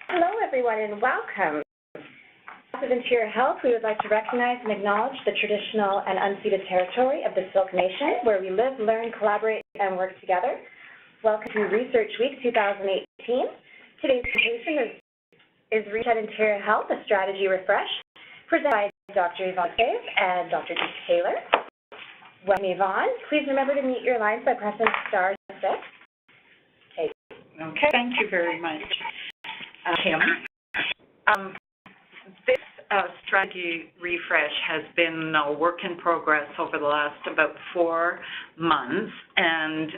Hello, everyone, and welcome. Office of Interior Health, we would like to recognize and acknowledge the traditional and unceded territory of the Silk Nation, where we live, learn, collaborate, and work together. Welcome to Research Week 2018. Today's presentation is Recruitment Interior Health, a strategy refresh, presented by Dr. Yvonne Lefebvre and Dr. Deep Taylor. Welcome, Yvonne. Please remember to mute your lines by pressing *6. Okay, thank you very much, Kim. This strategy refresh has been a work in progress over the last about 4 months, and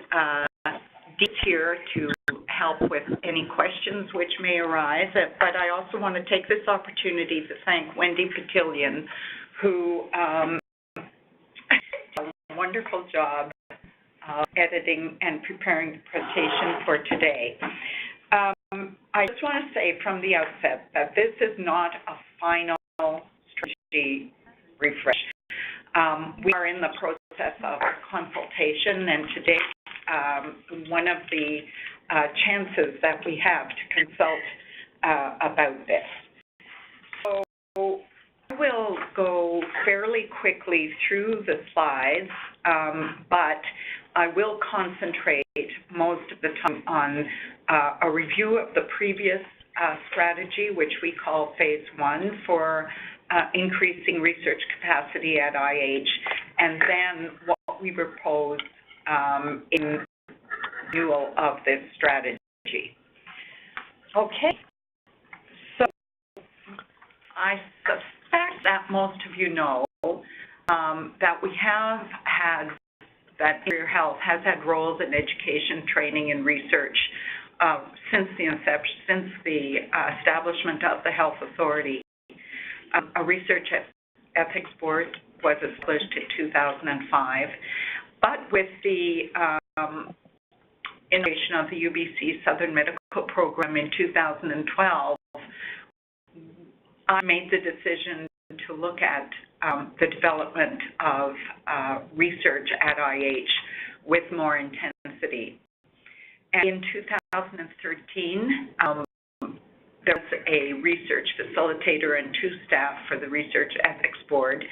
Deep's here to help with any questions which may arise. But I also want to take this opportunity to thank Wendy Patillion, who did a wonderful job editing and preparing the presentation for today. I just want to say from the outset that this is not a final strategy refresh. We are in the process of consultation, and today one of the chances that we have to consult about this. So I will go fairly quickly through the slides, but I will concentrate most of the time on a review of the previous strategy, which we call Phase 1 for increasing research capacity at IH, and then what we propose in renewal of this strategy. Okay, so I suspect that most of you know that we have had that Interior Health has had roles in education, training, and research since the inception, since the establishment of the Health Authority. A research ethics board was established in 2005, but with the innovation of the UBC Southern Medical Program in 2012, I made the decision to look at the development of research at IH with more intensity. And in 2013, there was a research facilitator and 2 staff for the Research Ethics Board,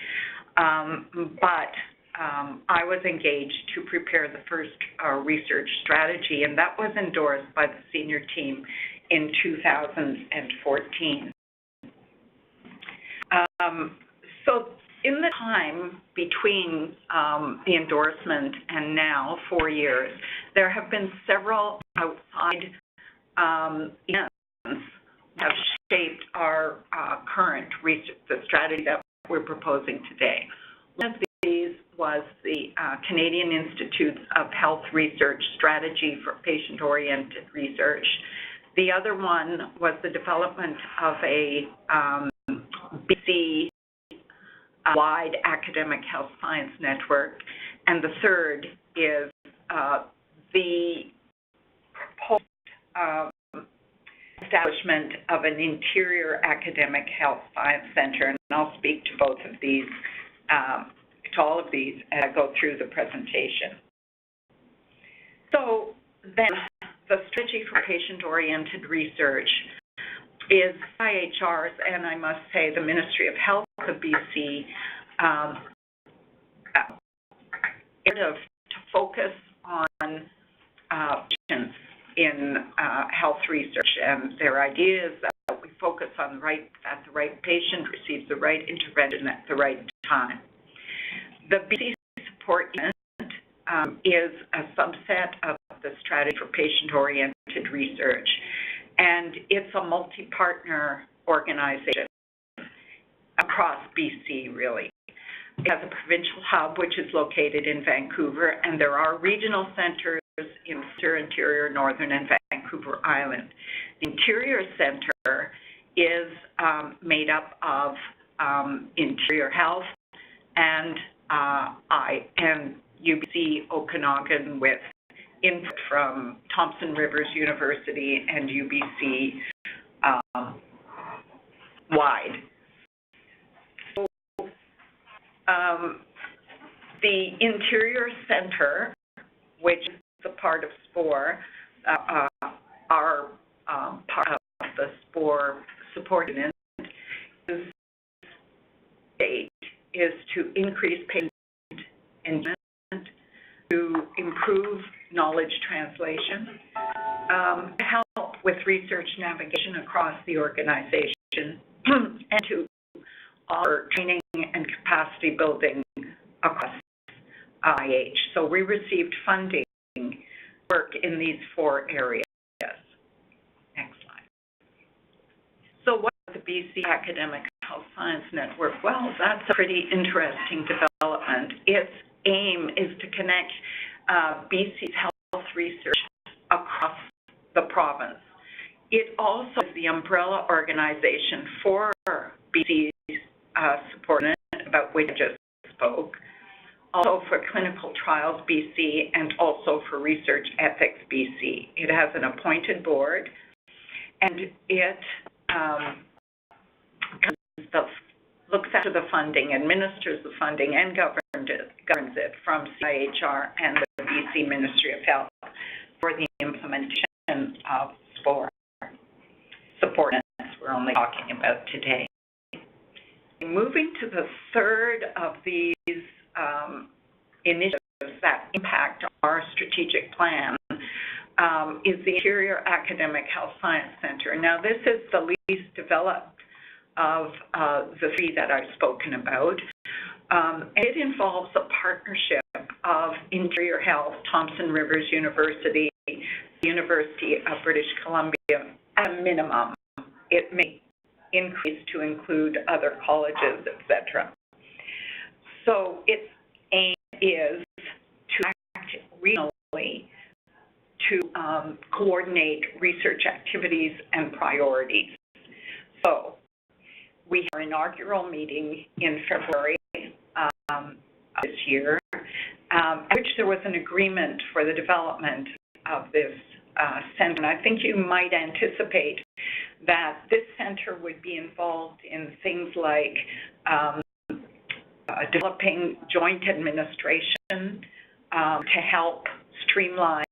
but I was engaged to prepare the first research strategy, and that was endorsed by the senior team in 2014. So in the time between the endorsement and now, 4 years, there have been several outside events that have shaped our current research, the strategy that we're proposing today. One of these was the Canadian Institutes of Health Research Strategy for Patient-Oriented Research. The other one was the development of a BC wide academic health science network, and the third is the proposed establishment of an interior academic health science center, and I'll speak to both of these, to all of these as I go through the presentation. So then, the strategy for patient-oriented research is IHR's, and I must say the Ministry of Health of BC, to focus on patients in health research, and their idea is that we focus on that the right patient receives the right intervention at the right time. The BC Support Unit is a subset of the strategy for patient-oriented research, and it's a multi-partner organization across BC, really. It has a provincial hub, which is located in Vancouver, and there are regional centers in Interior, Northern, and Vancouver Island. The Interior Center is made up of Interior Health and UBC Okanagan, with input from Thompson Rivers University and UBC wide. So, the Interior Center, which is a part of SPORE, are part of the for supporting it is to increase patient engagement, to improve knowledge translation, to help with research navigation across the organization, and to offer training and capacity building across IH. So we received funding work in these 4 areas. Next slide. So what is the BC Academic Health Science Network? Well, that's a pretty interesting development. Its aim is to connect BC's health research across the province. It also is the umbrella organization for BC's support, about which I just spoke, also for Clinical Trials BC, and also for Research Ethics BC. It has an appointed board, and it looks after the funding, administers the funding, and governs it from CIHR and the BC Ministry of Health for the implementation of SPORE support we're only talking about today. Moving to the third of these initiatives that impact our strategic plan is the Interior Academic Health Science Center. Now, this is the least developed of the 3 that I've spoken about. It involves a partnership of Interior Health, Thompson Rivers University, the University of British Columbia, at a minimum. It may increase to include other colleges, etc. So its aim is to act regionally to coordinate research activities and priorities. So we had our inaugural meeting in February this year, at which there was an agreement for the development of this center. And I think you might anticipate that this center would be involved in things like developing joint administration to help streamline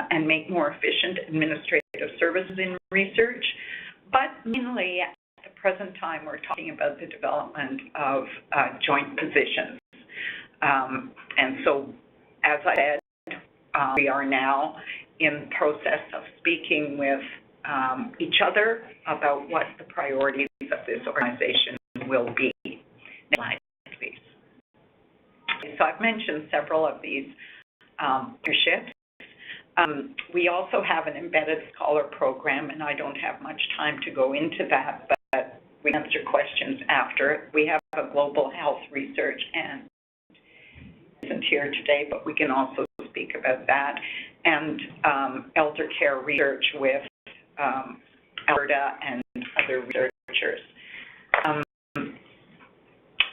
and make more efficient administrative services in research. But mainly at the present time, we're talking about the development of joint positions. And so, as I said, we are now in the process of speaking with each other about what the priorities of this organization will be. Next slide, please. So I've mentioned several of these partnerships. We also have an embedded scholar program, and I don't have much time to go into that, but we can answer questions after. We have a global health research, and isn't here today, but we can also speak about that, and elder care research with Alberta and other researchers.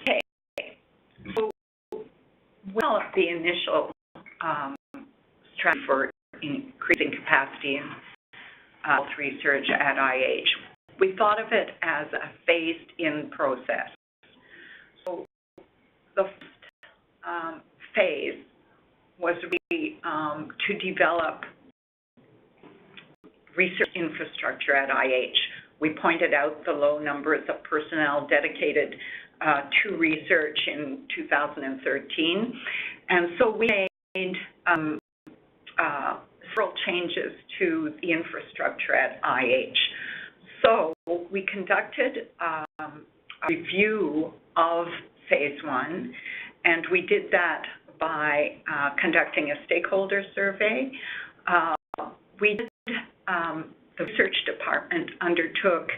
Okay, so well, the initial strategy for increasing capacity in health research at IH, we thought of it as a phased-in process. So the first phase was really to develop research infrastructure at IH. We pointed out the low numbers of personnel dedicated to research in 2013, and so we made several changes to the infrastructure at IH. So we conducted a review of phase 1, and we did that by conducting a stakeholder survey. The research department undertook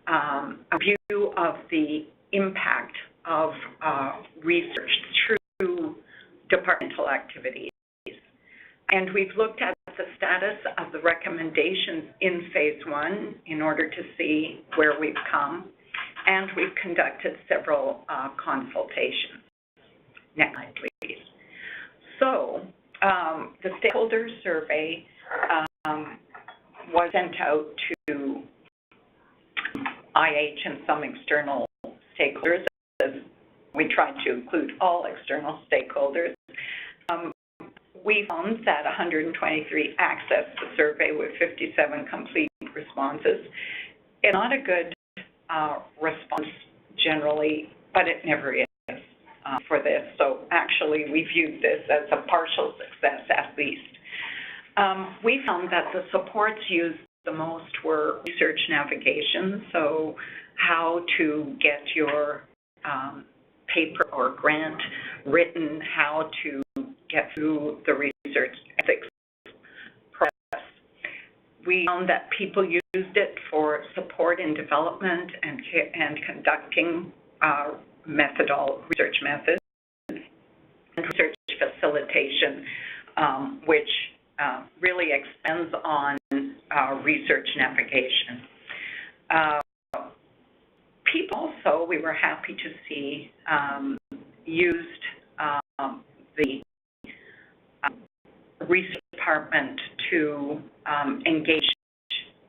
a review of the impact of research through departmental activities. And we've looked at the status of the recommendations in phase 1 in order to see where we've come, and we've conducted several consultations. Next slide, please. So the stakeholder survey was sent out to IH and some external stakeholders. We tried to include all external stakeholders. We found that 123 accessed the survey with 57 complete responses. it's not a good response generally, but it never is for this. So actually, we viewed this as a partial success at least. We found that the supports used the most were research navigation, so how to get your paper or grant written, how to get through the research ethics process. We found that people used it for support in development and conducting research methods, and research facilitation, which really extends on research navigation. People also, we were happy to see, used the research department to engage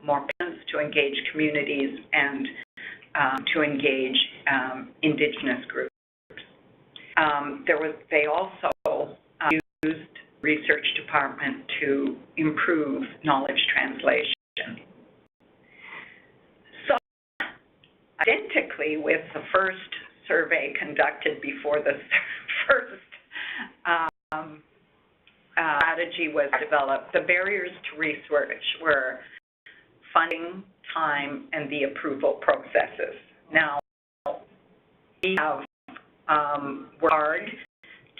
more parents, to engage communities, and to engage Indigenous groups. They also used research department to improve knowledge translation. So, identically with the first survey conducted before the first strategy was developed, the barriers to research were funding, time, and the approval processes. Now, we have worked hard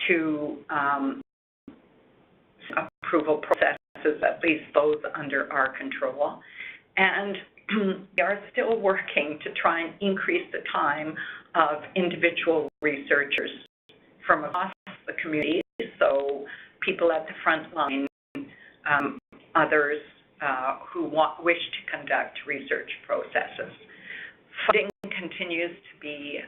to approval processes, at least those under our control, and we are still working to try and increase the time of individual researchers from across the community, so people at the front line, others who wish to conduct research processes. Funding continues to be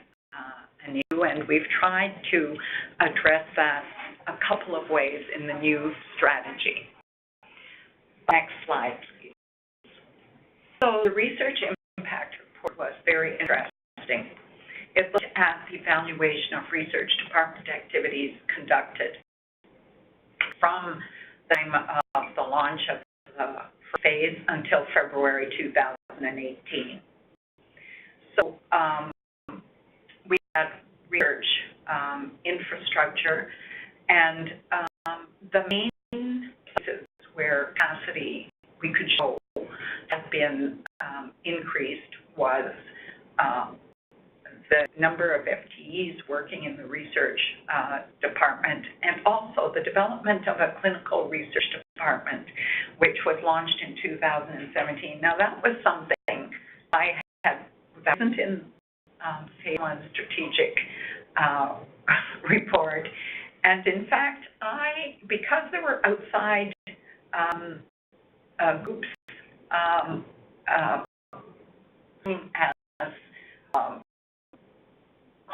an issue, and we've tried to address that a couple of ways in the new strategy. Next slide, please. So the research impact report was very interesting. It looked at the evaluation of research department activities conducted from the time of the launch of the phase until February 2018. So we had research infrastructure, and the main places where capacity we could show has been increased was the number of FTEs working in the research department, and also the development of a clinical research department, which was launched in 2017. Now, that was something that wasn't in phase one strategic report. And in fact, because there were outside groups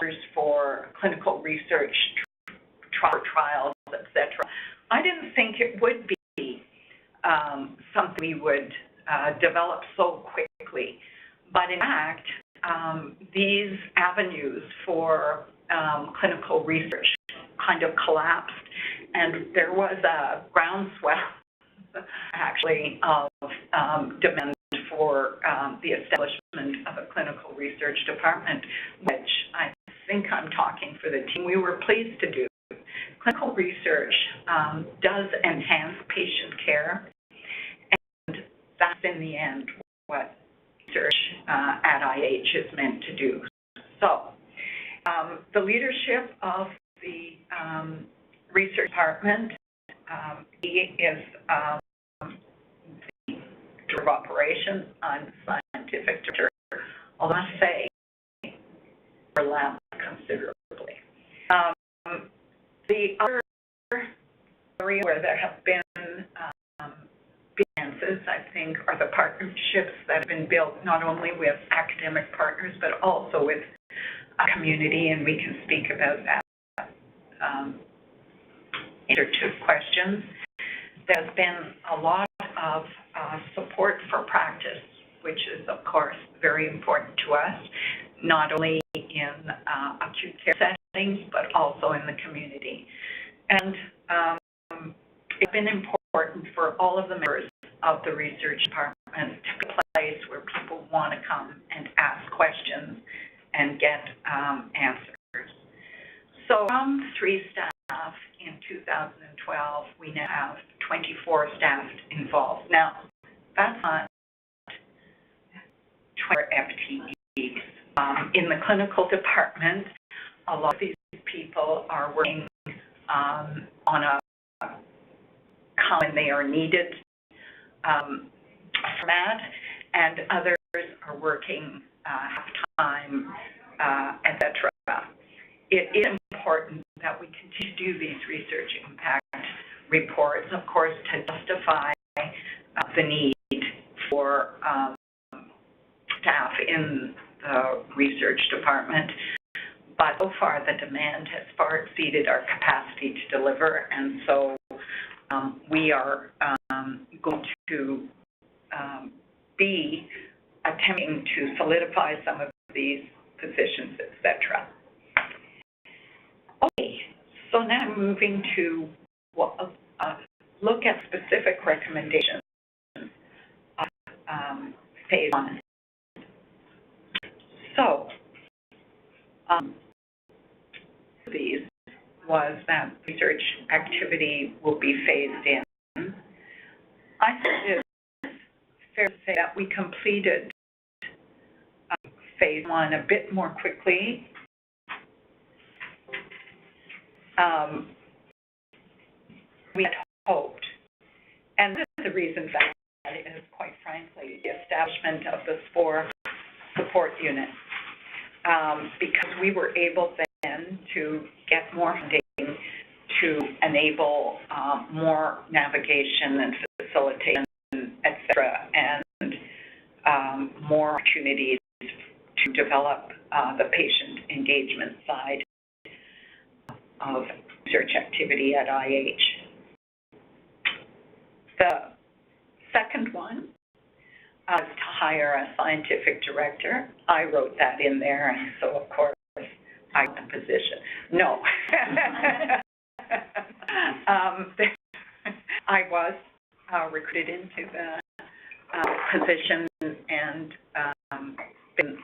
as for clinical research, trials, etc., I didn't think it would be something we would develop so quickly. But in fact, these avenues for clinical research kind of collapsed, and there was a groundswell, actually, of demand for the establishment of a clinical research department, which I think I'm talking for the team, we were pleased to do. Clinical research does enhance patient care, and that's in the end what research at IH is meant to do. So the leadership of the research department is the director of operations. I'm the scientific director. I'll not say overlap considerably. The other area where there have been advances, I think, are the partnerships that have been built not only with academic partners but also with a community, and we can speak about that. Answer to questions. There's been a lot of support for practice, which is, of course, very important to us, not only in acute care settings, but also in the community. And it's been important for all of the members of the research department to be a place where people want want to come and ask questions and get answers. So from 3 staff in 2012, we now have 24 staff involved. Now, that's not 20 FTEs. In the clinical department, a lot of these people are working on a when they are needed format, and others are working half-time, etc. It is important that we continue to do these research impact reports, of course, to justify the need for staff in the research department. But so far, the demand has far exceeded our capacity to deliver, and so we are going to be attempting to solidify some of these positions, etc. Okay, so now moving to look at specific recommendations of phase 1. So, these was that research activity will be phased in. I think it's fair to say that we completed phase 1 a bit more quickly. We had hoped, and this is the reason for that is, quite frankly, the establishment of the SPORE support unit, because we were able then to get more funding to enable more navigation and facilitation, etc., and more opportunities to develop the patient engagement side of research activity at IH. The second one is to hire a scientific director. I wrote that in there, and so of course I got the position. No. I was recruited into the position, and been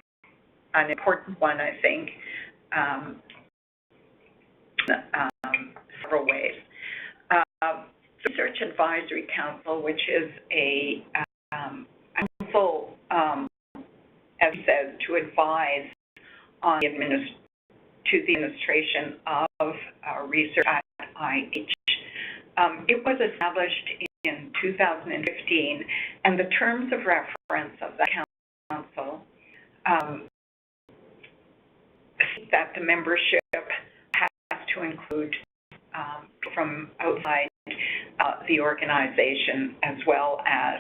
an important one, I think, several ways. Research Advisory Council, which is a council, as it says, to advise on the administration of research at IH. It was established in 2015, and the terms of reference of that council that the membership has to include from outside the organization, as well as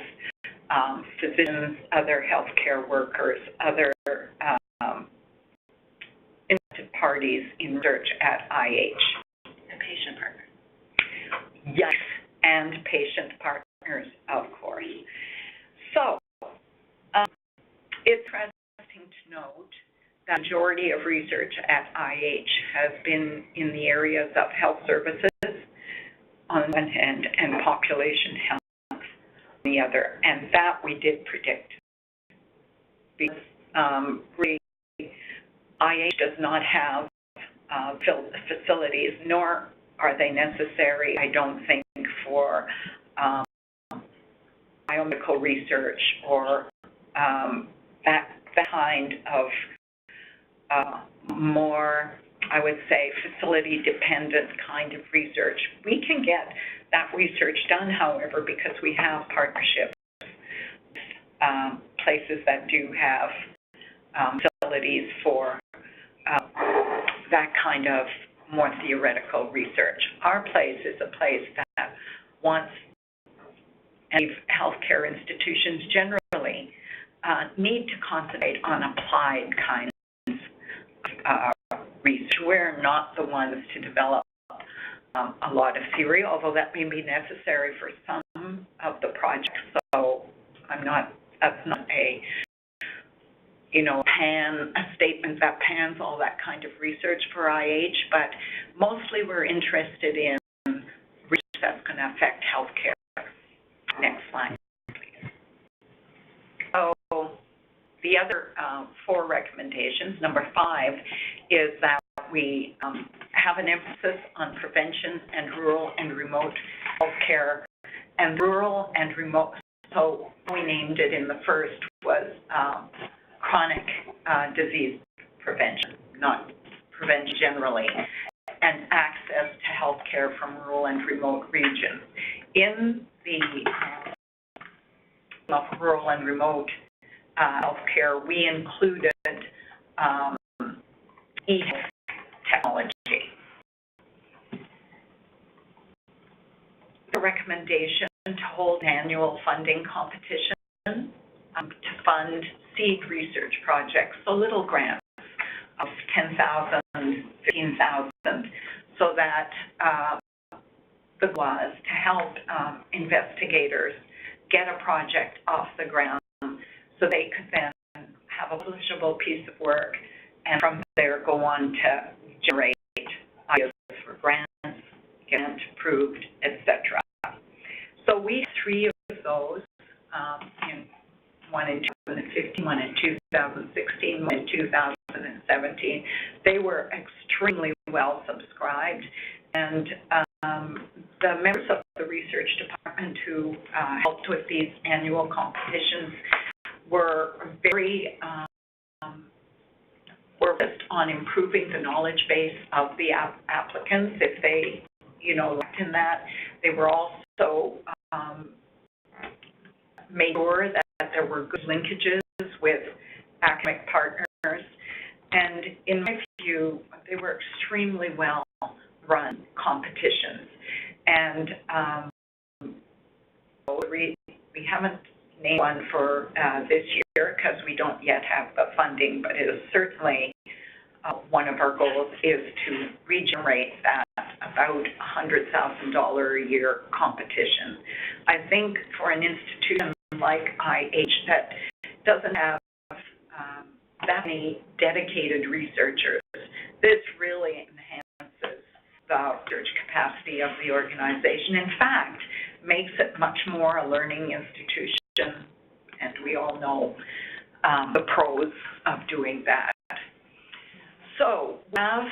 physicians, other healthcare workers, other interested parties in research at IH. And patient partners. Yes, and patient partners, of course. So, it's interesting to note that the majority of research at IH has been in the areas of health services on one hand and population health on the other, and that we did predict. Because really, IH does not have facilities, nor are they necessary, I don't think, for biomedical research or that kind of more, I would say, facility-dependent kind of research. We can get that research done, however, because we have partnerships with places that do have facilities for that kind of more theoretical research. Our place is a place that wants, and healthcare institutions generally need to concentrate on applied kinds of research. We're not the ones to develop a lot of theory, although that may be necessary for some of the projects. So that's not a statement that pans all that kind of research for IH, but mostly we're interested in research that's going to affect healthcare. Next slide, please. So The other 4 recommendations, number 5, is that we have an emphasis on prevention and rural and remote healthcare. And rural and remote, so we named it in the first was chronic disease prevention, not prevention generally, and access to healthcare from rural and remote regions. In the rural and remote healthcare, we included e-technology. The recommendation to hold annual funding competition to fund seed research projects, so little grants of $10,000, $15,000, so that the goal was to help investigators get a project off the ground so they could then have a publishable piece of work and from there go on to generate ideas for grants, get approved, etc. So we have 3 of those, one in 2015, one in 2016, one in 2017. They were extremely well subscribed, and the members of the research department who helped with these annual competitions were very focused on improving the knowledge base of the applicants if they, looked in that. They were also made sure that there were good linkages with academic partners. And in my view, they were extremely well run competitions. And we haven't named one for this year because we don't yet have the funding, but it is certainly one of our goals is to regenerate that about $100,000 a year competition. I think for an institution like IH that doesn't have that many dedicated researchers, this really enhances the research capacity of the organization. In fact, makes it much more a learning institution, and we all know the pros of doing that. So we have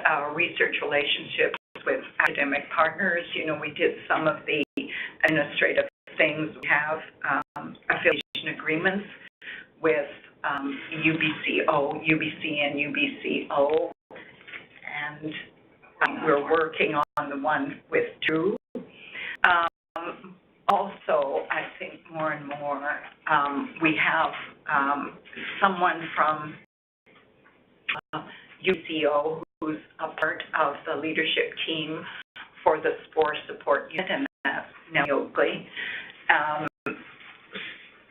our research relationships with academic partners. We did some of the administrative things. We have affiliation agreements with UBCO, UBC, and UBCO, and we're working on the one with Drew. Also, I think more and more we have someone from UBCO who's a part of the leadership team for the SPORE support unit, and that's Nellie Oakley.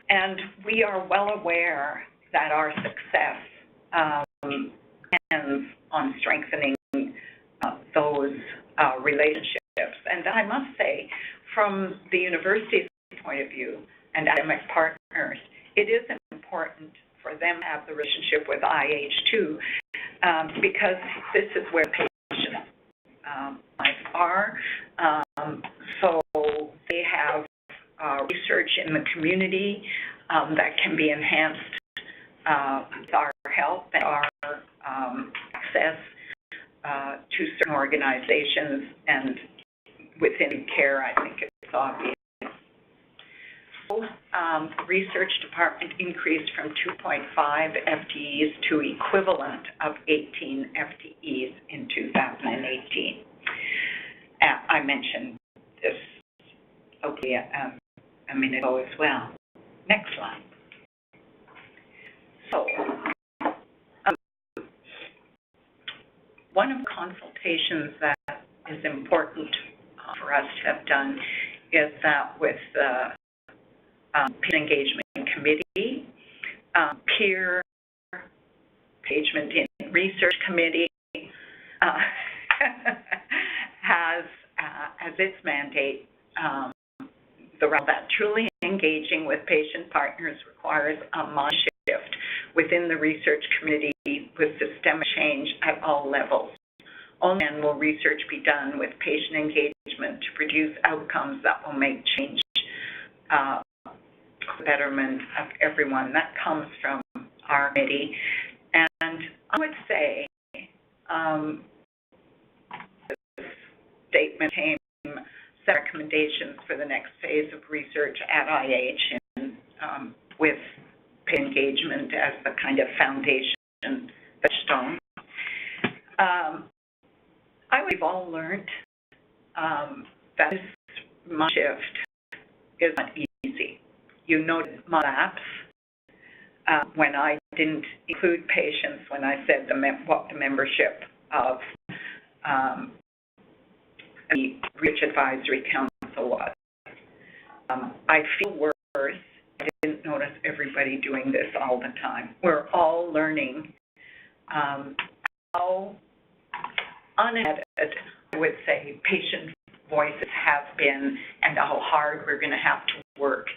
And we are well aware that our success depends on strengthening those relationships. And I must say, from the university's point of view and academic partners, it is important for them to have the relationship with IH too, because this is where patients are. So they have research in the community that can be enhanced with our help and our access to certain organizations, and within care, I think it's obvious. Research department increased from 2.5 FTEs to equivalent of 18 FTEs in 2018. I mentioned this a minute ago as well. Next slide. So, one of the consultations that is important for us to have done is that with the Patient Engagement Committee, Peer Engagement in Research Committee has as its mandate the role that truly engaging with patient partners requires a mind shift within the research committee with systemic change at all levels. Only then will research be done with patient engagement to produce outcomes that will make change betterment of everyone. That comes from our committee. And I would say the statement came set recommendations for the next phase of research at IH and with patient engagement as the kind of foundation, the stone. We've all learned that this shift is not easy. You noted my lapse when I didn't include patients when I said what the membership of the Research Advisory Council was. I feel worse. I didn't notice everybody doing this all the time. We're all learning how unedited, I would say, patient voices have been and how hard we're going to have to work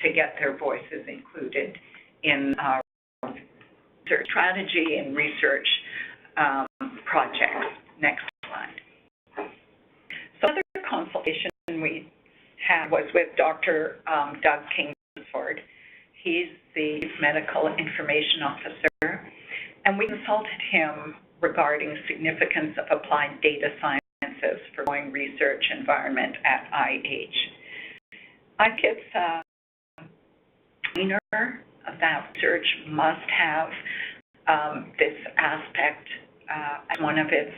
to get their voices included in research strategy and research projects. Next slide. So another consultation we had was with Dr. Doug Kingsford. He's the Medical Information Officer, and we consulted him regarding significance of applied data sciences for growing research environment at IH. I think it's cleaner that research must have this aspect as one of its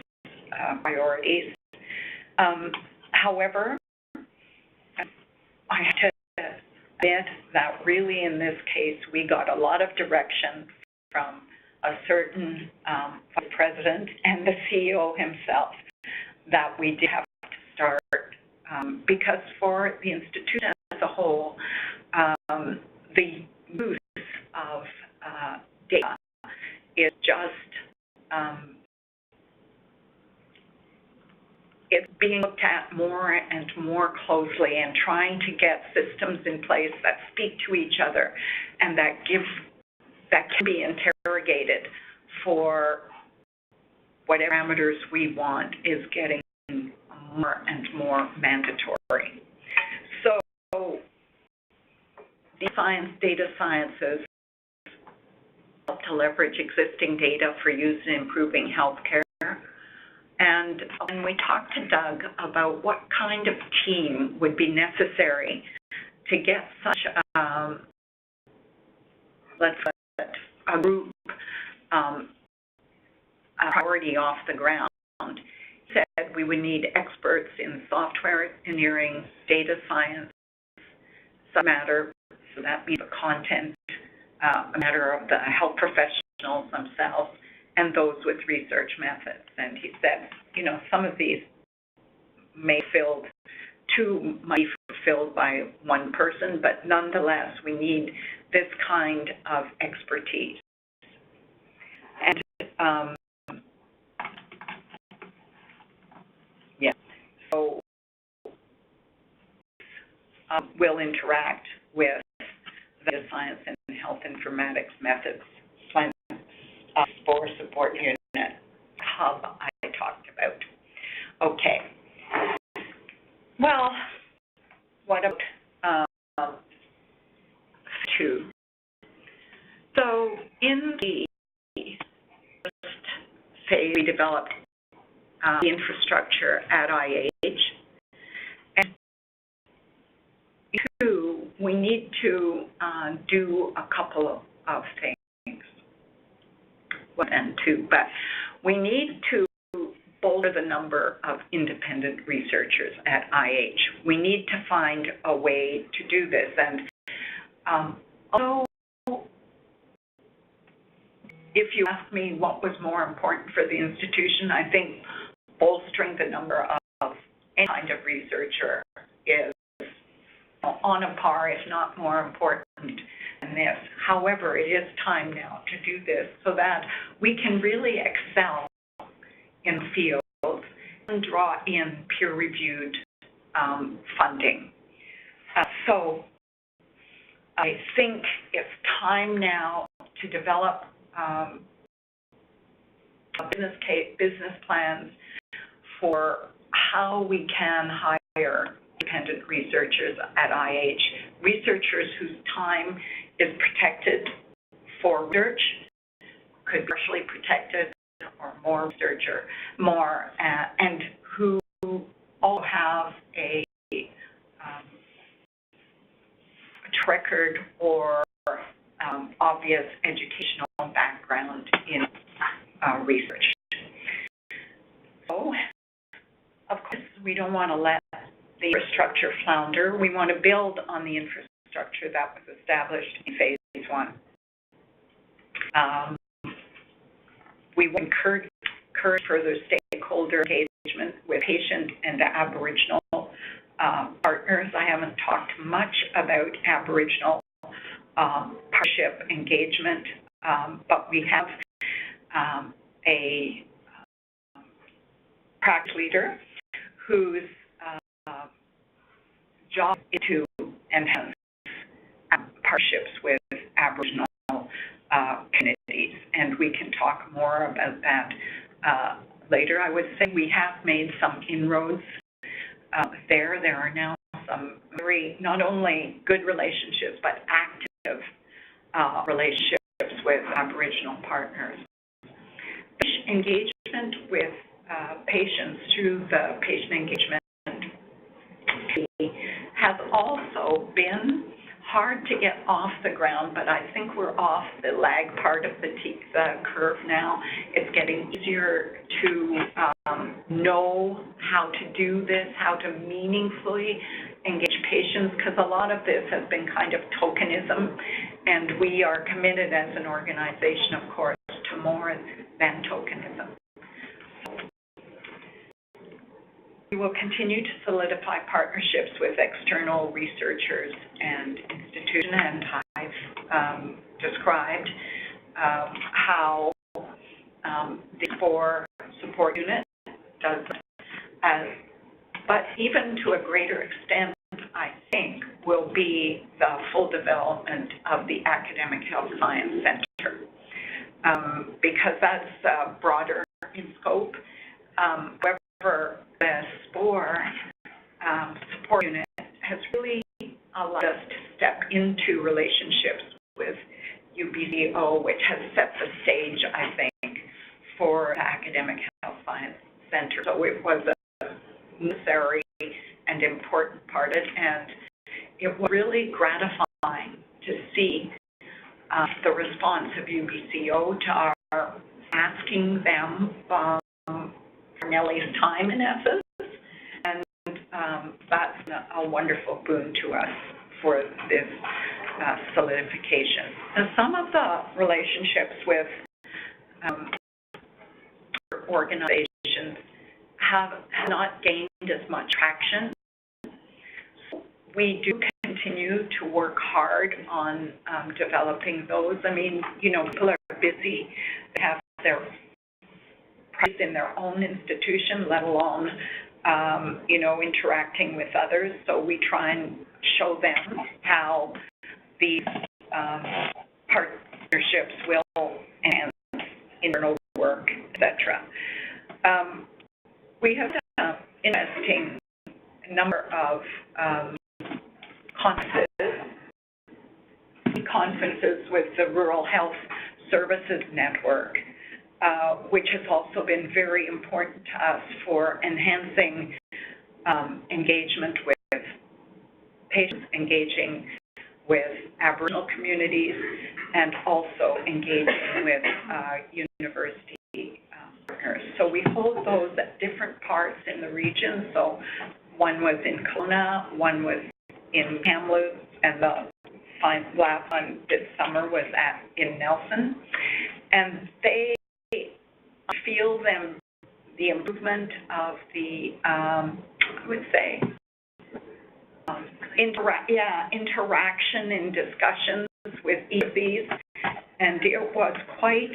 priorities. However, I have to admit that really in this case we got a lot of direction from a certain vice president and the CEO himself that we did have to start because for the institution as a whole, the use of data is just it's being looked at more and more closely and trying to get systems in place that speak to each other and that can be interrogated for whatever parameters we want is getting more and more mandatory. So data sciences help to leverage existing data for use in improving healthcare. And when we talked to Doug about what kind of team would be necessary to get such a group a priority off the ground, he said we would need experts in software engineering, data science, subject matter, so that means the content, a matter of the health professionals themselves, and those with research methods. And he said, you know, some of these might be fulfilled by one person, but nonetheless, we need this kind of expertise. And so we'll interact with the science and health informatics methods plan for support unit hub I talked about. Okay. Well, what about two? So in the first phase, we developed the infrastructure at IH. And two, we need to do a couple of things. One and two, but we need to bolster the number of independent researchers at IH. We need to find a way to do this. And although if you ask me what was more important for the institution, I think bolstering the number of any kind of researcher is on a par, if not more important than this. However, it is time now to do this so that we can really excel in the field and draw in peer-reviewed funding. So I think it's time now to develop business plans for how we can hire independent researchers at IH researchers whose time is protected for research could be partially protected or more research or more, and who all have a record or obvious educational background in research. So, of course, we don't want to let the infrastructure flounder. We want to build on the infrastructure that was established in phase 1. We will encourage further stakeholder engagement with patient and Aboriginal partners. I haven't talked much about Aboriginal partnership engagement, but we have a practice leader whose job is to enhance partnerships with Aboriginal communities, and we can talk more about that later. I would say we have made some inroads there. There are now some very, not only good relationships, but active relationships with Aboriginal partners. Engagement with patients through the patient engagement has also been hard to get off the ground, but I think we're off the lag part of the curve now. It's getting easier to know how to do this, how to meaningfully engage patients, because a lot of this has been kind of tokenism, and we are committed as an organization, of course, to more than tokenism. We will continue to solidify partnerships with external researchers and institutions, and I've described how the 4 support unit does that. But even to a greater extent, I think, will be the full development of the Academic Health Science Center, because that's broader in scope. However, the SPORE support unit has really allowed us to step into relationships with UBCO, which has set the stage, I think, for the Academic Health Science Center. So it was a necessary and important part of it, and it was really gratifying to see the response of UBCO to our asking them for Nellie's time, in essence, and that's a wonderful boon to us for this solidification. And some of the relationships with organizations have not gained as much traction. We do continue to work hard on developing those. I mean, you know, people are busy, they have their practice in their own institution, let alone, you know, interacting with others. So we try and show them how these partnerships will enhance internal work, etc. We have an interesting number of conferences with the Rural Health Services Network, which has also been very important to us for enhancing engagement with patients, engaging with Aboriginal communities, and also engaging with university partners. So we hold those at different parts in the region. So one was in Kelowna, one was in Kamloops, and the last one this summer was in Nelson. And they feel the improvement of the, I would say, interaction and discussions with each of these, and it was quite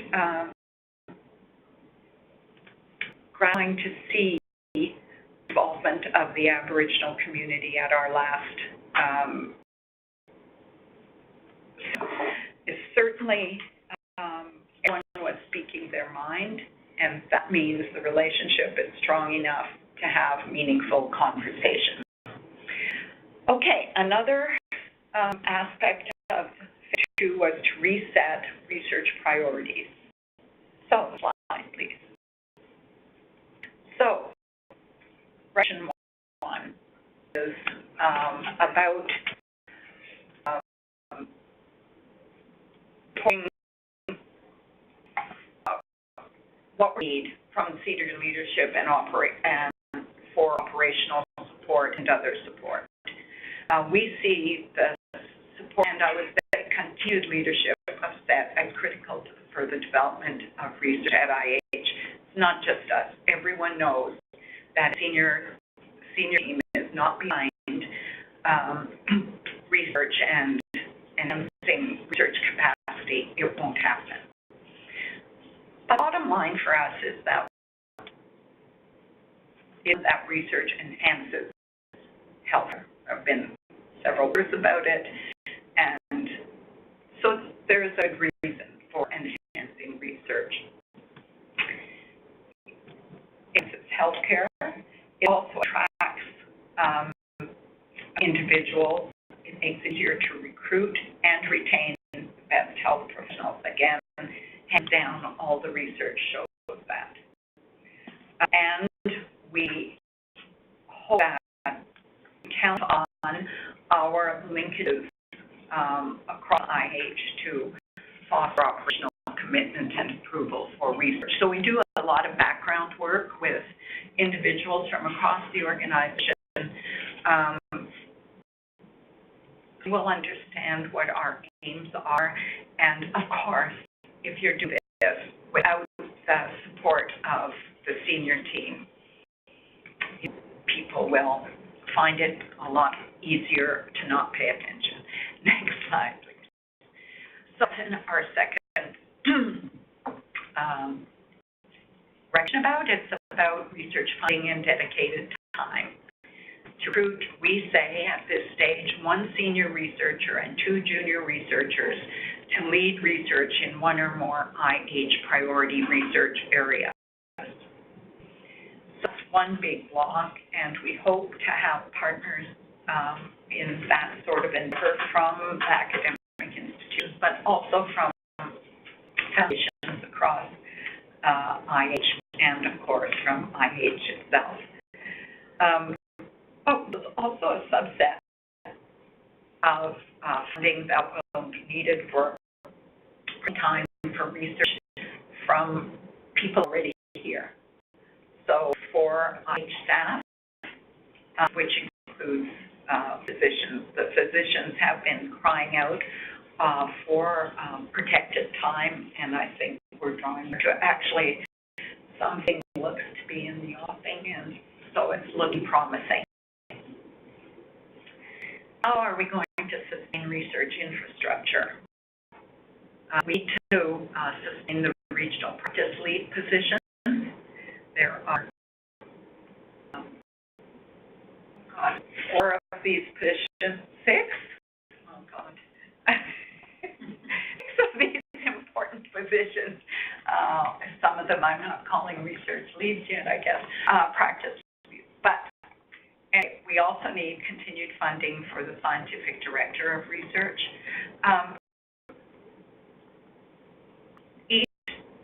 gratifying to see the involvement of the Aboriginal community at our last. It's certainly everyone was speaking their mind, and that means the relationship is strong enough to have meaningful conversations. Okay, another aspect of phase 2 was to reset research priorities. So, slide, please. So, section 1 is about what we need from senior leadership and for operational support and other support. We see the support, and I would say continued leadership of SET as critical to the further development of research at IH. It's not just us. Everyone knows that senior team is not behind research and enhancing research capacity. It won't happen. The bottom line for us is that research enhances health. There have been several words about it, and so there's a reason for enhancing research. It's healthcare. It also attracts individuals. It makes it easier to recruit and retain the best health professionals. Again, hands down, all the research shows that. And we hope that we count on our linkages across IH to foster operational commitment and approval for research. So we do a lot of background work with individuals from across the organization. We'll understand what our aims are, and of course, if you're doing this without the support of the senior team, people will find it a lot easier to not pay attention. Next slide, please. So in our second it's about research funding and dedicated time. To recruit, we say at this stage, 1 senior researcher and 2 junior researchers to lead research in 1 or more IH priority research areas. So that's one big block, and we hope to have partners in that sort of endeavor from academic institutes, but also from foundations across IH and, of course, from IH itself. There's also a subset of funding that will be needed for time for research from people already here. So for IH staff, which includes physicians, the physicians have been crying out for protected time, and I think we're drawing to actually something looks to be in the offing, and so it's looking promising. How are we going to sustain research infrastructure? We need to sustain the regional practice lead positions. There are 4 of these positions, 6? Oh, God. 6 of these important positions. Some of them I'm not calling research leads yet, I guess, practice leads. But we also need continued funding for the scientific director of research. Each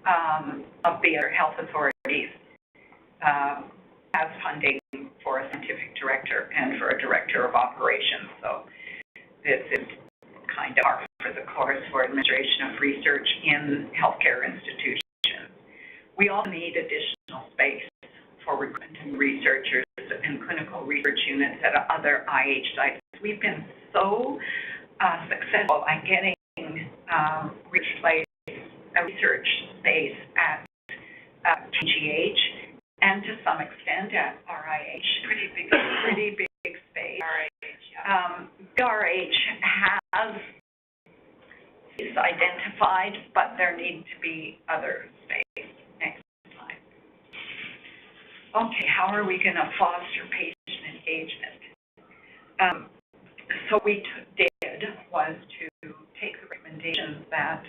of the other health authorities has funding for a scientific director and for a director of operations. So this is kind of par for the course for administration of research in healthcare institutions. We also need additional space for recruitment researchers and clinical research units at other IH sites. We've been so successful at getting a research space at KGH and to some extent at RIH. Pretty big space. RIH has is identified, but there need to be other space. Next slide. Okay, how are we going to foster patient engagement? So we did was to take the recommendations that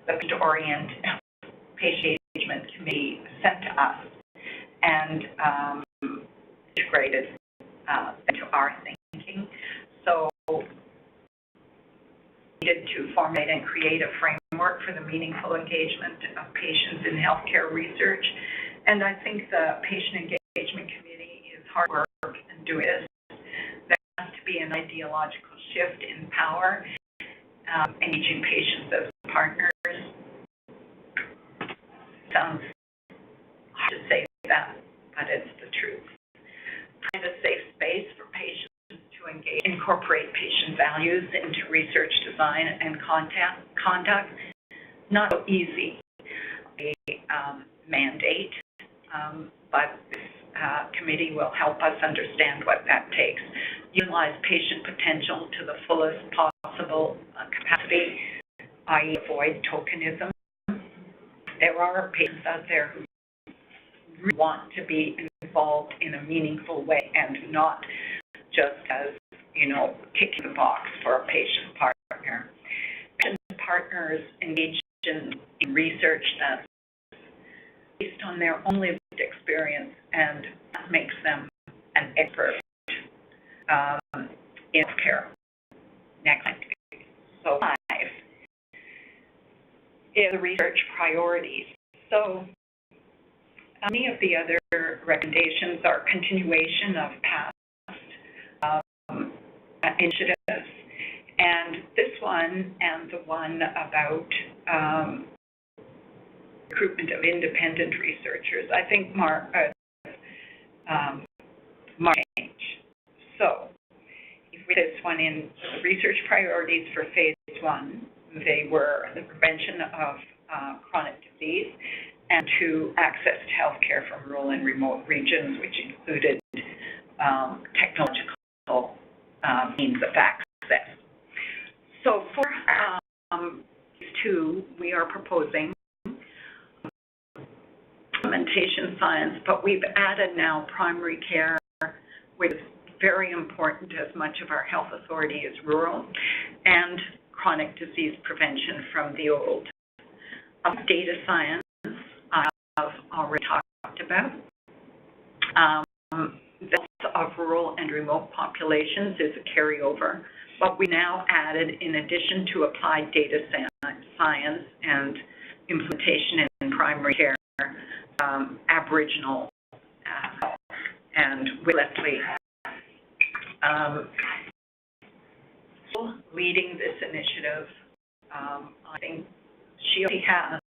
the Patient Engagement Committee sent to us and integrated into our thinking. So needed to formulate and create a framework for the meaningful engagement of patients in healthcare research. And I think the Patient Engagement Committee is hard work in doing this. There has to be an ideological shift in power, engaging patients as partners. Sounds hard to say that, but it's the truth. Find a safe space for patients to engage, incorporate patient values into research design and conduct. Not so easy a mandate, but this committee will help us understand what that takes. Utilize patient potential to the fullest possible capacity, i.e. avoid tokenism. There are patients out there who really want to be involved in a meaningful way and not just as, kicking the box for a patient partner. Patient partners engage in research that's based on their own lived experience, and that makes them an expert in care. Next slide, please. So 5 is the research priorities. So many of the other recommendations are continuation of past initiatives, and this one and the one about recruitment of independent researchers, I think mark change. So if we put this one in the research priorities for phase 1, they were the prevention of chronic disease and to access to healthcare from rural and remote regions, which included technological means of access. So for phase 2, we are proposing implementation science, but we've added now primary care, which is very important as much of our health authority is rural, and chronic disease prevention from the old. Data science I've already talked about. The health of rural and remote populations is a carryover, but we now added, in addition to applied data science and implementation in primary care, Aboriginal health. And with Leslie leading this initiative, I think she already has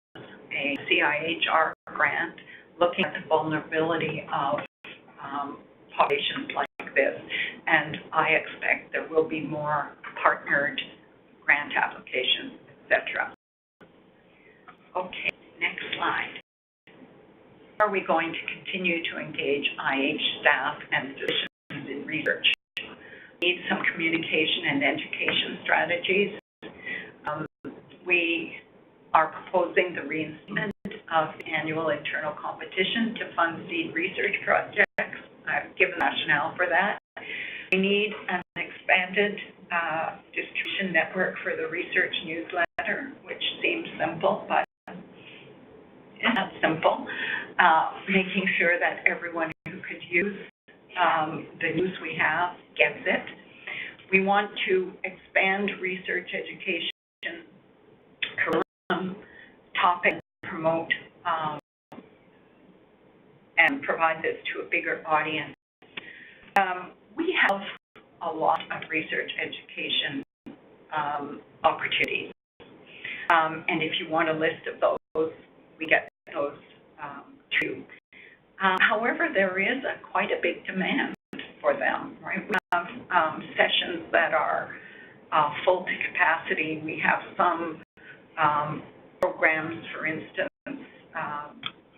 a CIHR grant looking at the vulnerability of populations like this, and I expect there will be more partnered grant applications, etc. Okay, next slide. Are we going to continue to engage IH staff and physicians in research? We need some communication and education strategies. We are proposing the reinstatement of the annual internal competition to fund seed research projects. I've given rationale for that. We need an expanded distribution network for the research newsletter, which seems simple, but it's not simple. Making sure that everyone who could use the news we have gets it. We want to expand research education curriculum, topic, promote, and provide this to a bigger audience. We have a lot of research education opportunities. And if you want a list of those, we get those too. However, there is quite a big demand for them, right? We have sessions that are full to capacity. We have some programs, for instance,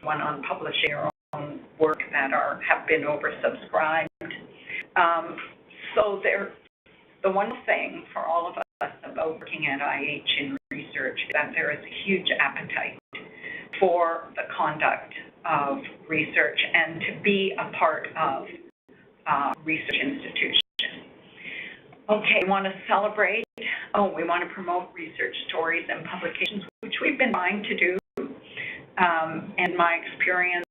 one on publishing your own work that have been oversubscribed. So the one thing for all of us about working at IH in research is that there is a huge appetite for the conduct of research and to be a part of research institutions. Okay, we want to celebrate. We want to promote research stories and publications, which we've been trying to do. And my experience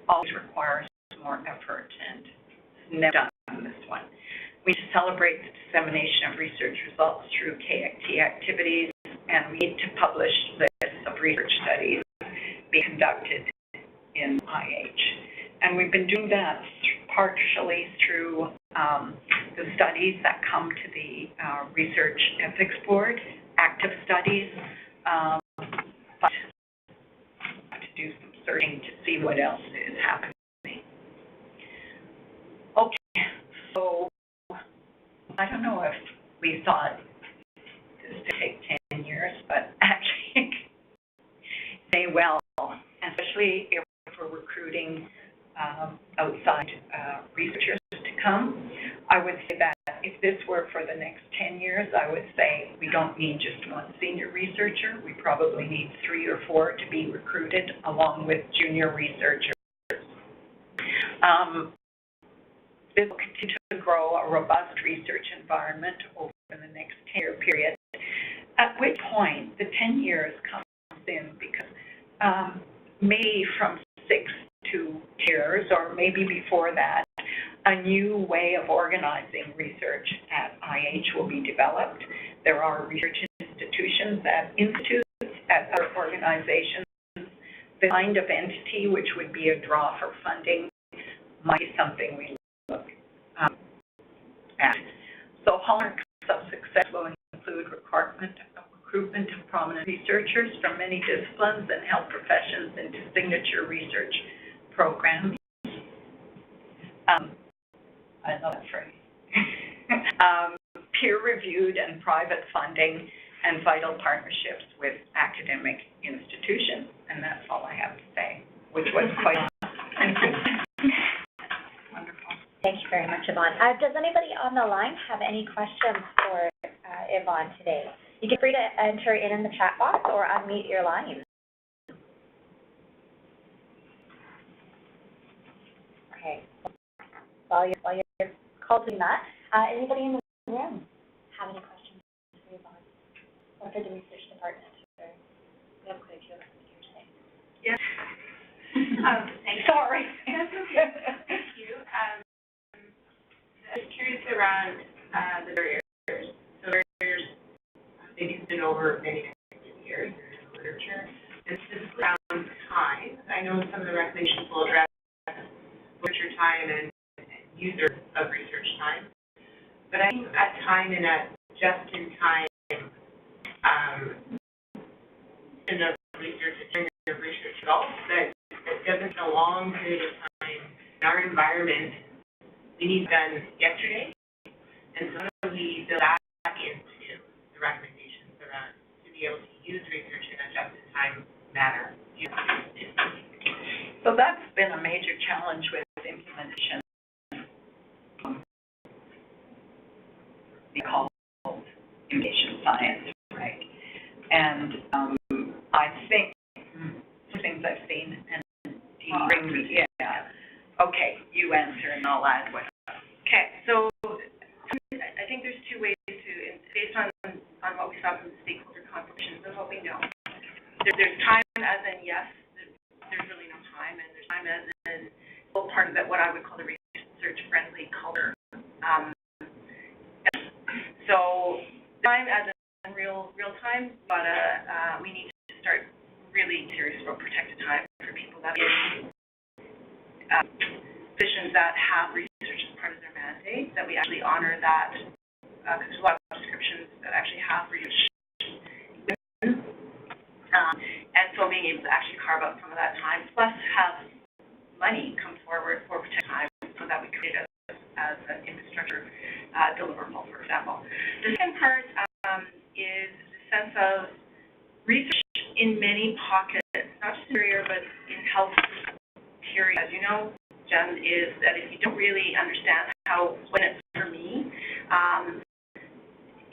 always requires more effort, and never done this one. We celebrate the dissemination of research results through KXT activities, and we need to publish lists of research studies being conducted in IH. And we've been doing that partially through the studies that come to the Research Ethics Board, active studies, but to do some searching to see what else is happening. Okay, so I don't know if we thought this would take 10 years, but actually they will, especially if we're recruiting outside researchers to come. I would say that if this were for the next 10 years, I would say we don't need just one senior researcher. We probably need 3 or 4 to be recruited along with junior researchers. This will continue to grow a robust research environment over the next 10-year period, at which point the 10 years comes in because maybe from 6 to years, or maybe before that, a new way of organizing research at IH will be developed. There are research institutions at institutes, at other organizations. The kind of entity which would be a draw for funding might be something we look at. So hallmarks of success will include recruitment of prominent researchers from many disciplines and health professions into signature research programs. I love that phrase. Peer-reviewed and private funding and vital partnerships with academic institutions. And that's all I have to say, which was quite wonderful. Thank you very much, Yvonne. Does anybody on the line have any questions for Yvonne today? You can feel free to enter in the chat box or unmute your line. Okay. While you're calling that, anybody in the room have any questions for Yvonne or for the research department? We have quite a few of them here today. Yes. Sorry. That's okay. Thank you. I was curious around the barriers. So barriers, they've been over many years in the literature, and specifically around time. I know some of the regulations will address literature time and user of research time, but I think at time and at just-in-time of research, of research results, that doesn't a long period of time in our environment. We need done yesterday, and so how do we build that back into the recommendations around to be able to use research in a just-in-time manner? So that's been a major challenge with implementation. We call it information science, right? And I think some things I've seen, and bring me, yeah. Okay, you answer and I'll add what. Okay, so I think there's 2 ways to, based on what we saw from the stakeholder consultations and what we know. There's time as in yes, there's really no time, and there's time as in part of that what I would call the research-friendly culture. So time as in real time, but we need to start really serious about protected time for people that are in positions that have research as part of their mandate, that we actually honor that, because there's a lot of descriptions that actually have research. And so being able to actually carve out some of that time, plus have money come forward for protected time so that we create it as an infrastructure deliverable, for example. The second part is the sense of research in many pockets, not just in career, but in health period. As you know, Jen, is that if you don't really understand how, when it's for me,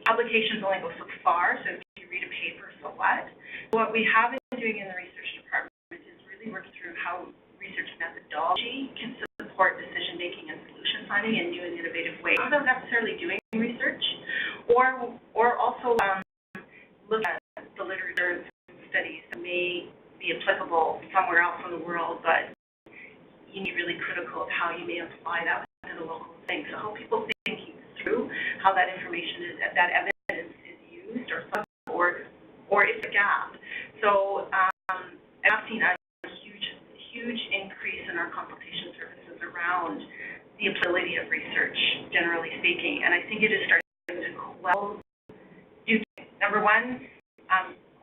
publications only go so far, so if you read a paper, so what? What we have been doing in the research department is really working through how research methodology can support decision-making and solution finding in new and innovative ways, without necessarily doing research, or also look at the literature studies that may be applicable somewhere else in the world, but you need really critical of how you may apply that within a local thing. So how people thinking through how that information is, that evidence is used or it's a gap. So I've seen a huge increase in our consultation services around the ability of research, generally speaking, and I think it is starting to quell number one,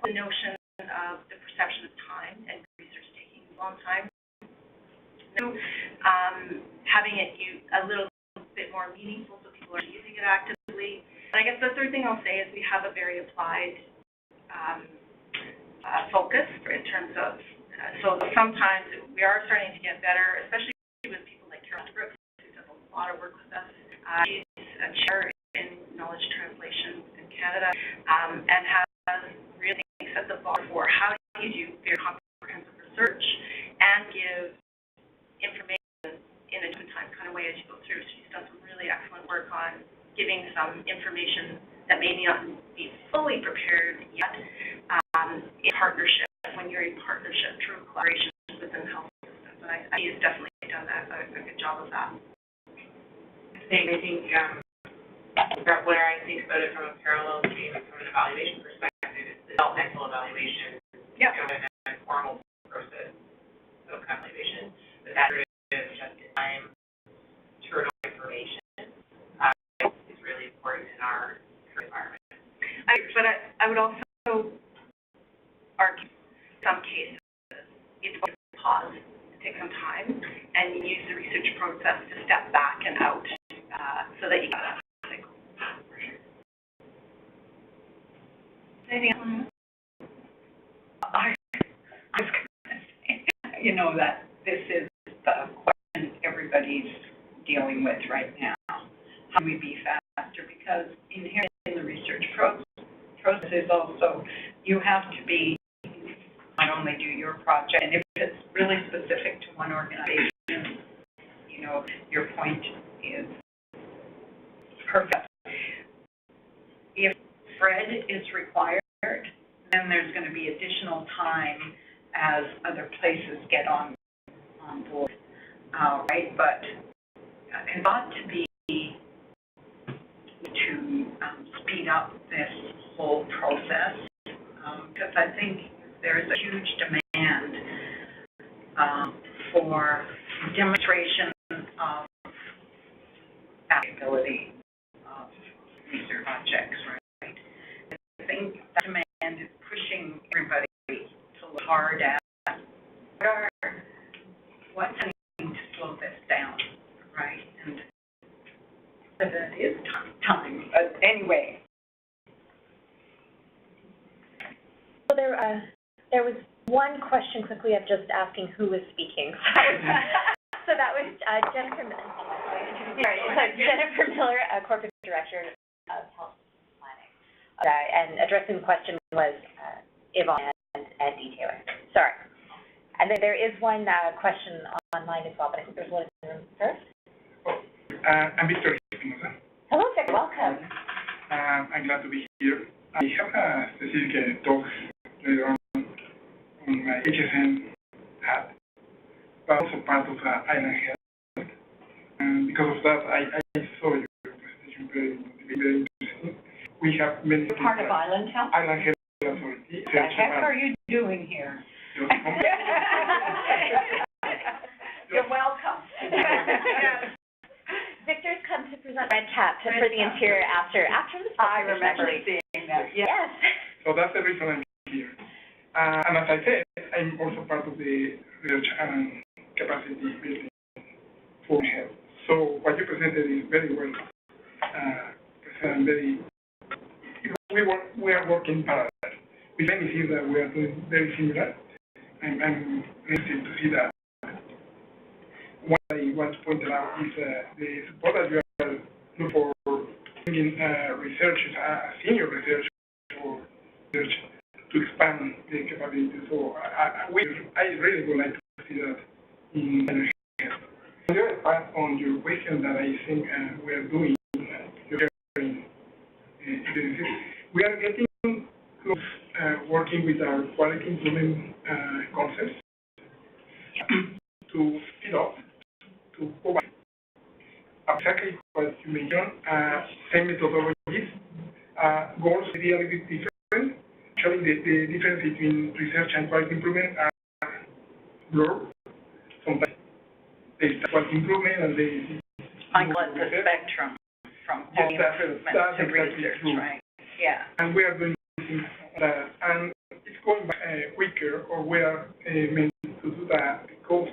the notion of the perception of time and research taking a long time. Two, having it a little bit more meaningful so people are using it actively. And I guess the third thing I'll say is we have a very applied focus in terms of, so sometimes we are starting to get better, especially with people like Carol Brooks, who does a lot of work with us. She's a chair in knowledge translation in Canada, and has really set the bar for how do you do very comprehensive research and give information in a time kind of way as you go through. She's done some really excellent work on giving some information that may not be fully prepared yet in partnership, when you're in partnership through collaboration within the health systems. And I he's definitely done a good job of that. I think where I think about it from a parallel stream and from an evaluation perspective is the developmental evaluation. Yeah. And a formal process of evaluation, but that is just time turnover information is really important in our current environment. But I would also argue in some cases it's okay to pause, take some time, and use the research process to step back and out so that you get that cycle. Anything else? I was going to say, you know, that this is the question everybody's dealing with right now. How do we be faster? Because inherent in the research process is also you have to be not only do your project, and if it's really specific to one organization, you know, your point is perfect. If Fred is required, then there's going to be additional time as other places get on board, right? But it ought to be to speed up this whole process, because I think there is a huge demand for demonstration of ability of research projects, right? I think that demand is pushing everybody to look hard at what's happening to slow this down, right? And that is time. But anyway. So there was one question quickly of just asking who was speaking. So that was Jennifer Miller, Corporate Director of Health Planning. And addressing the question was Yvonne and Taylor. Sorry. And then there is one question online as well, but I think there's one in the room first. I'm Victor. Hello, Victor. Welcome. I'm glad to be here. I have a specific talk later on my HSN app, but also part of Island Health. And because of that, I saw your presentation very interesting. We have many. You're part of Island Health? Island Health Authority. What the heck are you doing here? You're welcome. Victor's come to present Red Cap for the Interior after the I remember seeing that. Yes. So that's the reason I'm here. And as I said, I'm also part of the research and capacity building for health. So what you presented is very well presented. We are working parallel. With many things that we are doing very similar. I'm interested to see that. What I want to point out is the support that you are looking for bringing researchers, senior research for research to expand the capability. So I really would like to see that in energy health. The other part on your question that I think we are doing, we are getting close working with our quality improvement concepts to speed up, to provide exactly what you mentioned, same methodologies, goals may be a little bit different. Actually, the difference between research and quality improvement are blurred. Sometimes there is quality improvement and there is I got the spectrum from quality improvement that's to exactly research, true. right? Yeah. And we are doing things that, and it's going quicker, or we are meant to do that because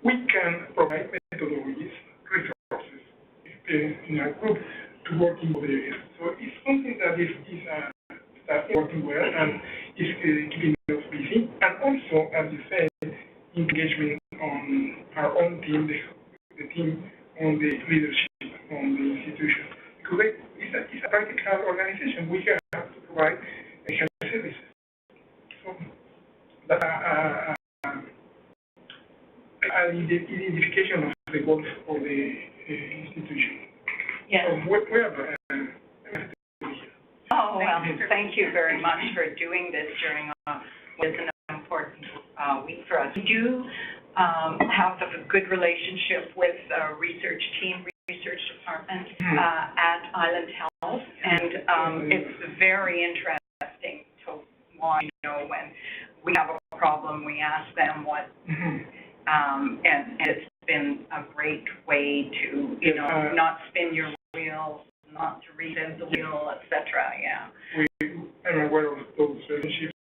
we can provide methodologies, resources, experience in our group to work in other areas. So it's something that is working well and is keeping us busy. And also, as you said, engagement on our own team, the team on the leadership on the institution. Because it's a practical organization. We have to provide health services. So that's an identification of the goals for the institution. Yes. So we are Oh, well, thank you very much for doing this during what is an important week for us. We do have a good relationship with the research team, research department at Island Health, and it's very interesting to want to know when we have a problem, we ask them what, and it's been a great way to, not spin your wheels, not to reinvent the wheel, etc. Yeah. I'm aware of those relationships,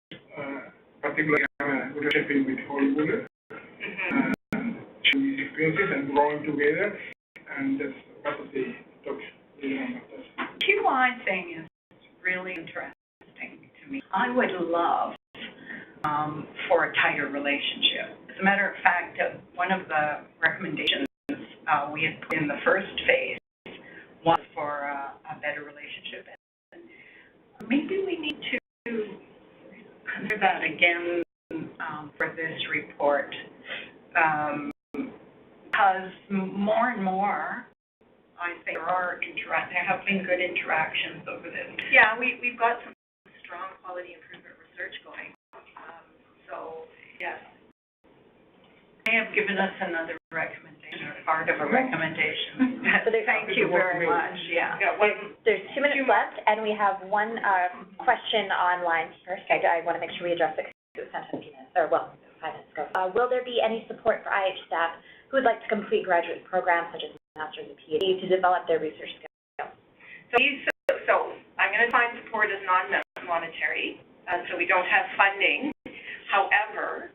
particularly relationship with Hollywood, sharing experiences and growing together, and that's part of the talk. QI thing is really interesting to me. I would love for a tighter relationship. As a matter of fact, one of the recommendations we had put in the first phase was for a better relationship. And maybe we need to consider that again for this report, because more and more, I think there have been good interactions over this. Yeah, we've got some strong quality improvement research going. So, yes. They have given us another recommendation, or part of a recommendation. So Thank you very much, yeah. There's 2 minutes left, and we have one question online first. I want to make sure we address it because it was sent in a few minutes, or 5 minutes ago. Will there be any support for IH staff who would like to complete graduate programs such as Masters and PhD to develop their research skills? So I'm going to define support as non-monetary, so we don't have funding. However,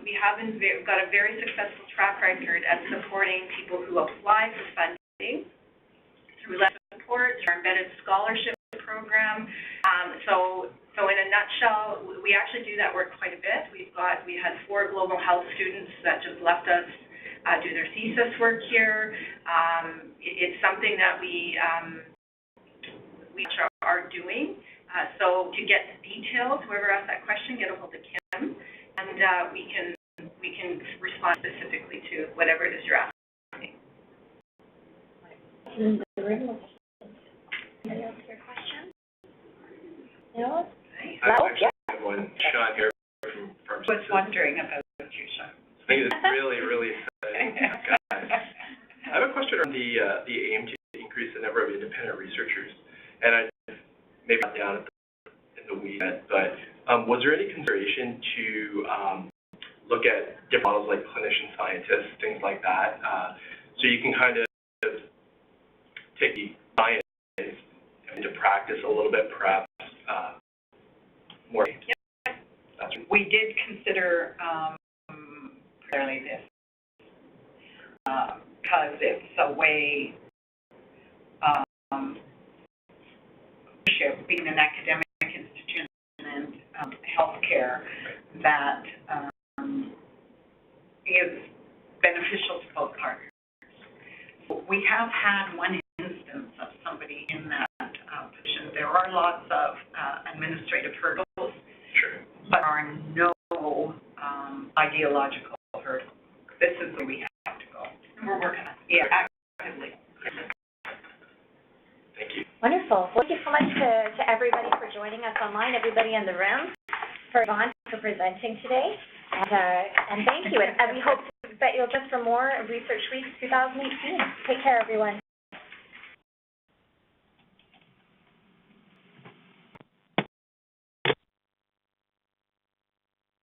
we've got a very successful track record at supporting people who apply for funding through letter support, our embedded scholarship program. So in a nutshell, we actually do that work quite a bit. We had 4 global health students that just left us do their thesis work here. It's something that we are doing. So to get details, whoever asked that question, get a hold of Kim, and we can respond specifically to whatever it is you're asking. In the room, any other questions? No? I have one. Sean here from I was wondering about you, Sean. I think it's really, really exciting. I have a question on the aim to increase the number of independent researchers, and I maybe not down in the weeds, but was there any consideration to look at different models like clinician scientists, things like that, so you can kind of take the science into practice a little bit, perhaps more? Yep. We did consider clearly this because it's a way being an academic institution and healthcare that is beneficial to both partners. We have had one instance of somebody in that position. There are lots of administrative hurdles, Sure. but there are no ideological hurdles. This is where we have to go. And we're working on it. Yeah, actively. Thank you. Wonderful. Well, thank you so much to everybody for joining us online, everybody in the room, for Yvonne for presenting today, and thank you. And we hope bet you'll just for more Research Week 2018. Take care, everyone.